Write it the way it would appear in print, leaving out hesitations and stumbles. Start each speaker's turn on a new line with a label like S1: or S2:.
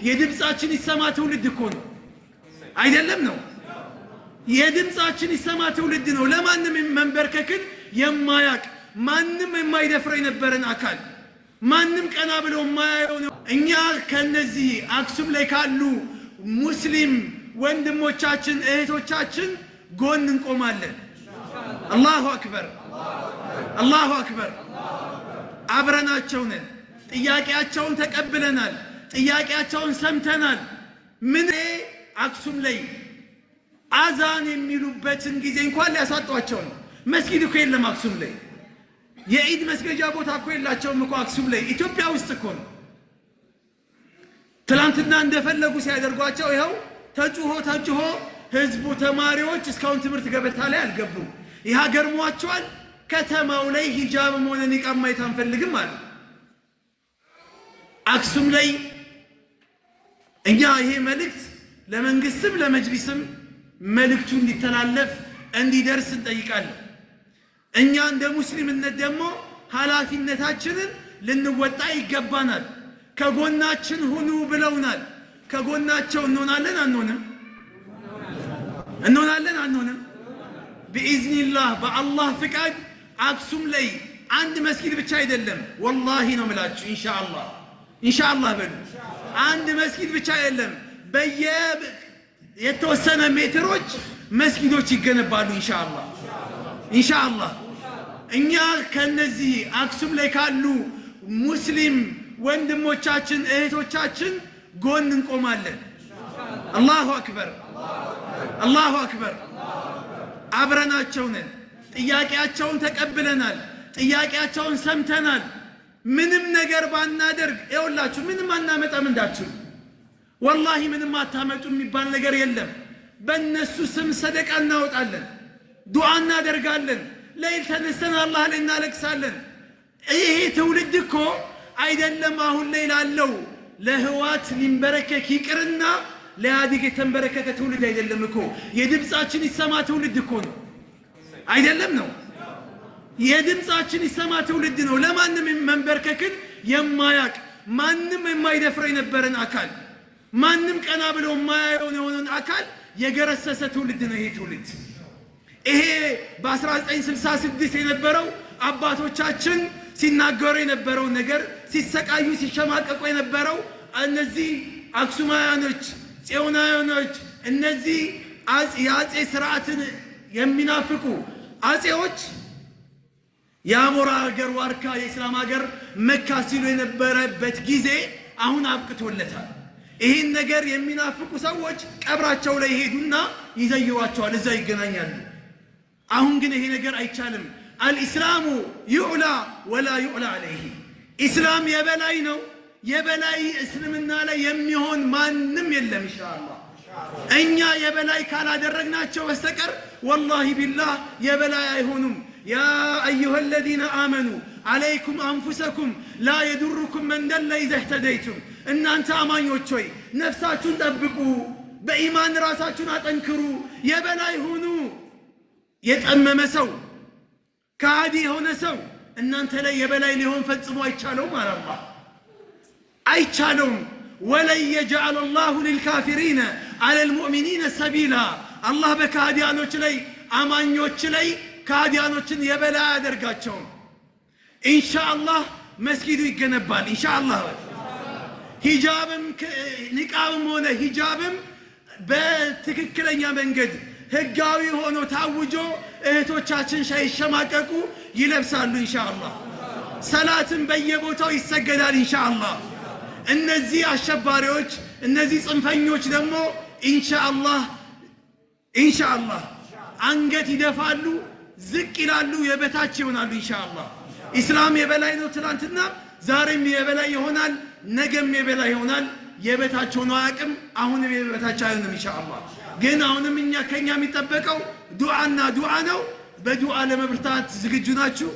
S1: የድምጻችን ይሰማ ትውልድ እኮ ነው አይደለም ነው የድምጻችን ይሰማ ትውልድ ነው ለማንም መንበርከክን የማያቅ ማንም የማይደፍረው የነበረን አካል ማንም ቀና ብሎ የማያየው ነው እኛ ከነዚህ አክሱም ላይ ካሉ ሙስሊም ወንድሞቻችን እህቶቻችን ጎን እንቆማለን አላሁ አክበር አላሁ አክበር አብረናቸው ነን ጥያቄያቸውን ተቀብለናል ጥያቄያቸውን ሰምተናል ምን አክሱም ላይ አዛን የሚሉበትን ጊዜ እንኳን ሊያሳጧቸው ነው መስጊድ እኮ የለም አክሱም ላይ የኢድ መስገጃ ቦታ እኮ የላቸውም እኮ አክሱም ላይ ኢትዮጵያ ውስጥ እኮ ነው ትላንትና እንደፈለጉ ሲያደርጓቸው ይኸው ተጩሆ ህዝቡ ተማሪዎች እስካሁን ትምህርት ገበታ ላይ አልገቡም ይህ ሀገር ሟቸዋል ከተማው ላይ ሂጃብም ሆነ ኒቃብ ማየት አንፈልግም አለ አክሱም ላይ እኛ ይሄ መልእክት ለመንግስትም ለመጅሊስም መልእክቱ እንዲተላለፍ እንዲደርስ እንጠይቃለን እኛ እንደ ሙስሊምነት ደግሞ ኃላፊነታችንን ልንወጣ ይገባናል ከጎናችን ሁኑ ብለውናል ከጎናቸው እንሆናለን አንሆንም بإذن በአላህ ፍቃድ አክሱም ላይ አንድ መስጊድ ብቻ አይደለም والله ነው ምላችሁ ኢንሻአላህ በሉ አንድ መስጊድ ብቻ አይደለም የተወሰነ ሜትሮች መስጊዶች ይገነባሉ ኢንሻአላህ እኛ ከነዚህ አክሱም ላይ ካሉ ሙስሊም ወንድሞቻችን እህቶቻችን ጎን እንቆማለን አላሁ አክበር አብረናቸው ነን ጥያቄያቸውን ተቀብለናል ጥያቄያቸውን ሰምተናል ምንም ነገር ባናደርግ ይኸውላችሁ ምንም አናመጣም እንዳችሁ والله ምንም አታመጡ የሚባል ነገር የለም በእነሱ ስም ሰደቃ እናወጣለን ዱዓ እናደርጋለን ለይል ተነስተን አላህ ላይ እናለቅሳለን ይሄ ትውልድ እኮ አይደለም አሁን ላይ ላለው ለህዋት ሊንበረከክ ይቅርና ለኢህአዴግ የተንበረከከ ትውልድ አይደለም እኮ የድምጻችን ይሰማ ትውልድ እኮ ነው አይደለም ነው የድምጻችን ይሰማ ትውልድ ነው ለማንም መንበርከክን የማያቅ ማንም የማይደፍረው የነበረን አካል ማንም ቀና ብሎ የማያየው የሆነን አካል የገረሰሰ ትውልድ ነው ይሄ ትውልድ ይሄ በ1966 የነበረው አባቶቻችን ሲናገሩ የነበረው ነገር ሲሰቃዩ ሲሸማቀቁ የነበረው እነዚህ አክሱማውያኖች ጽዮናውያኖች እነዚህ የአጼ ስርዓትን የሚናፍቁ አጼዎች የአሞራ ሀገር ዋርካ የእስላም ሀገር መካ ሲሉ የነበረበት ጊዜ አሁን አብቅቶለታል ይህን ነገር የሚናፍቁ ሰዎች ቀብራቸው ላይ ሄዱና ይዘይሯቸዋል እዛ ይገናኛሉ አሁን ግን ይሄ ነገር አይቻልም الإسلام يعلى ولا يعلى عليه إسلام يبلاي نو يبلاي اسلمنا لا يميهون ما نم يلم إن شاء الله أنيا يبلاي كالا درقناتشو واستكر والله بالله يبلاي يهونم يا أيها الذين آمنوا عليكم أنفسكم لا يدركم من دل إذا اهتديتم إن أنت أمان يوتشوي نفساتون تبقوا بإيمان راساتون أتنكروا يبلاي هونو يتأمم سو كادي هنا سو إن أنت لا يبلاي لهم فتصبوا أيتشالهم على الله أيتشالهم ولن يجعل الله للكافرين على المؤمنين سبيلا الله بكادي أنوتشلي أمان يوتشلي كادي أنوتشن يبلاي درقاتشون إن شاء الله مسجد يجنبال إن شاء الله هجابم نقابم هنا هجابم بتككلنيا منجد هجاوي هونو تعوجو እህቶቻችን ሳይሸማቀቁ ይለብሳሉ ኢንሻአላህ ሰላትን በየቦታው ይሰገዳል ኢንሻአላህ እነዚህ አሸባሪዎች እነዚህ ጽንፈኞች ደግሞ ኢንሻአላህ አንገት ይደፋሉ ዝቅ ይላሉ የበታች ይሆናሉ ኢንሻአላህ ኢስላም የበላይ ነው ትላንትና ዛሬም የበላይ ይሆናል ነገም የበላይ ይሆናል የበታች ሆኖ አያውቅም አሁንም የበታች አይሆንም ኢንሻአላህ ግን አሁንም እኛ ከኛ የሚጠበቀው ዱዓና ዱዓ ነው በዱዓ ለመብርታት ዝግጁ ናችሁ